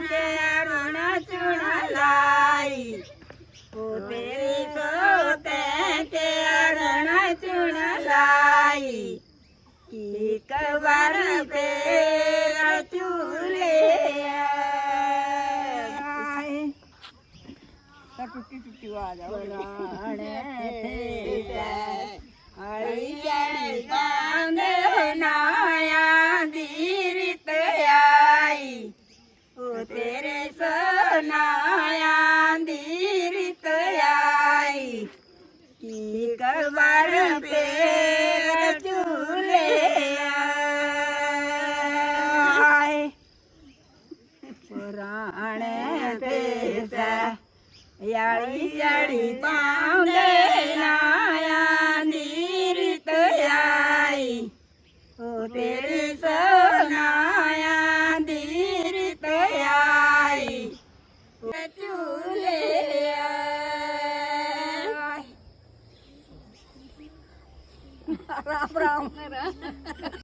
ते अरुण चुन लाई तेरी सोते के अरुण चुन लाई एक बार तेरा चूल्हे आए टूटी टूटी आवाज हरी चढ़ी बांधे नाया दीरित आई ओ तेरे सोनाया दीरित आई की कबर पेर चूल्हे आए पुराने तेजा याड़ी याड़ी बांधे नाया दीरित आई ओ तेरे सोनाया दीरित आई चूल्हे राम राम